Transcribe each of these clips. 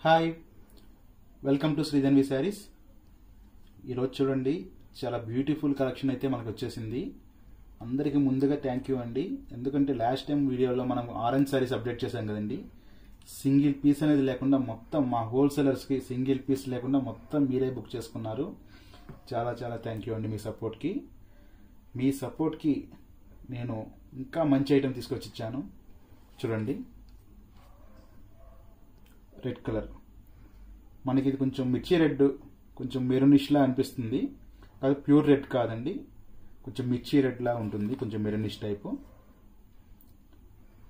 Hi, welcome to Sridhanvi Sarees. ఈరోజు చూడండి, చాలా బ్యూటిఫుల్ కలెక్షన్ అయితే మనకు వచ్చేసింది. అందరికీ ముందుగా థ్యాంక్ యూ అండి. ఎందుకంటే లాస్ట్ టైం వీడియోలో మనం ఆరెంజ్ శారీస్ అప్డేట్ చేశాం కదండి. సింగిల్ పీస్ అనేది లేకుండా మొత్తం మా హోల్సేలర్స్కి సింగిల్ పీస్ లేకుండా మొత్తం మీరే బుక్ చేసుకున్నారు. చాలా చాలా థ్యాంక్ యూ అండి మీ సపోర్ట్కి. మీ సపోర్ట్కి నేను ఇంకా మంచి ఐటెం తీసుకొచ్చి ఇచ్చాను. చూడండి, రెడ్ కలర్ మనకి ఇది కొంచెం మిర్చి రెడ్, కొంచెం మెరూనిష్లా అనిపిస్తుంది. అది ప్యూర్ రెడ్ కాదండి, కొంచెం మిర్చి రెడ్లా ఉంటుంది, కొంచెం మెరూనిష్ టైపు.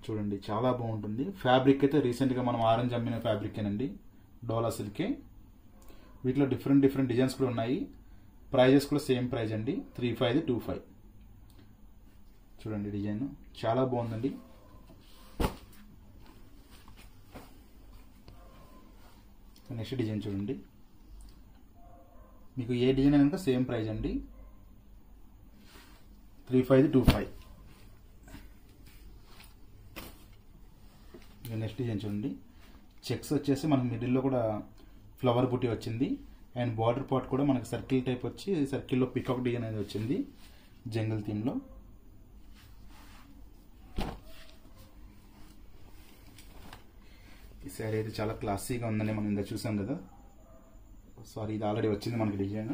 చూడండి, చాలా బాగుంటుంది. ఫ్యాబ్రిక్ అయితే రీసెంట్గా మనం ఆరెంజ్ అమ్మిన ఫ్యాబ్రికేనండి, డోలా సిల్కే. వీటిలో డిఫరెంట్ డిఫరెంట్ డిజైన్స్ కూడా ఉన్నాయి. ప్రైజెస్ కూడా సేమ్ ప్రైజ్ అండి, 3525. చూడండి, డిజైన్ చాలా బాగుందండి. నెక్స్ట్ డిజైన్ చూడండి, మీకు ఏ డిజైన్ అయినా సేమ్ ప్రైజ్ అండి, 3525. నెక్స్ట్ డిజైన్ చూడండి, చెక్స్ వచ్చేసి మనకు మిడిల్లో కూడా ఫ్లవర్ బుట్టి వచ్చింది. అండ్ బార్డర్ పార్ట్ కూడా మనకు సర్కిల్ టైప్ వచ్చి సర్కిల్లో పికాక్ డిజైన్ అనేది వచ్చింది జంగల్ థీమ్లో. ఈ శారీ అయితే చాలా క్లాసీగా ఉందని మనం ఇందా చూసాం కదా. సారీ, ఇది ఆల్రెడీ వచ్చింది మనకి డిజైన్.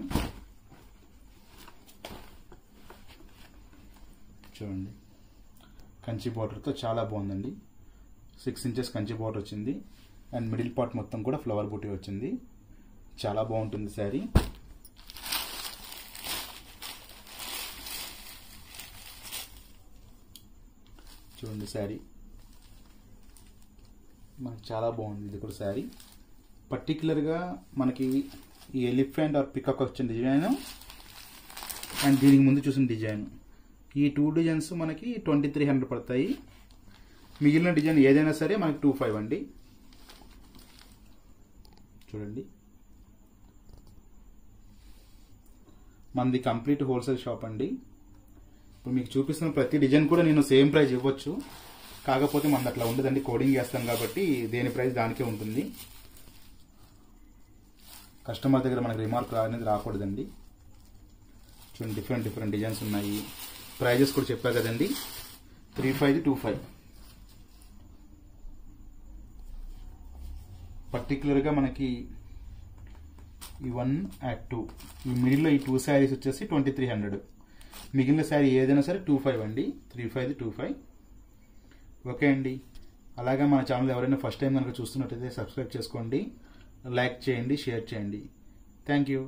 చూడండి, కంచి బార్డర్తో చాలా బాగుందండి. 6 ఇంచెస్ కంచి బార్డర్ వచ్చింది. అండ్ మిడిల్ పార్ట్ మొత్తం కూడా ఫ్లవర్ బూటీ వచ్చింది. చాలా బాగుంటుంది శారీ. చూడండి, శారీ మనకి చాలా బాగుంది. ఇది కూడా శారీ పర్టికులర్గా మనకి ఈ ఎలిఫెంట్ ఆర్ పికాక్ వచ్చిన డిజైన్ అండ్ దీనికి ముందు చూసిన డిజైన్, ఈ 2 డిజైన్స్ మనకి 2300 పడతాయి. మిగిలిన డిజైన్ ఏదైనా సరే మనకి 25 అండి. చూడండి, మనది కంప్లీట్ హోల్సేల్ షాప్ అండి. ఇప్పుడు మీకు చూపిస్తున్న ప్రతి డిజైన్ కూడా నేను సేమ్ ప్రైస్ ఇవ్వచ్చు, కాకపోతే మనది అట్లా ఉండదండి. కోడింగ్ చేస్తాం కాబట్టి దేని ప్రైస్ దానికే ఉంటుంది. కస్టమర్ దగ్గర మనకి రిమార్క్ అనేది రాకూడదండి. చూడండి, డిఫరెంట్ డిఫరెంట్ డిజైన్స్ ఉన్నాయి. ప్రైజెస్ కూడా చెప్పా కదండి, 3525. పర్టికులర్గా మనకి ఈ 1 and 2 ఈ మిడిల్లో ఈ 2 శారీస్ వచ్చేసి 2300. మిగిలిన శారీ ఏదైనా సరే 25 అండి, 3525. ఓకే అండి. అలాగే మన ఛానల్ ఎవరైనా ఫస్ట్ టైం కనుక చూస్తున్నట్టయితే సబ్స్క్రైబ్ చేసుకోండి, లైక్ చేయండి, షేర్ చేయండి. Thank you.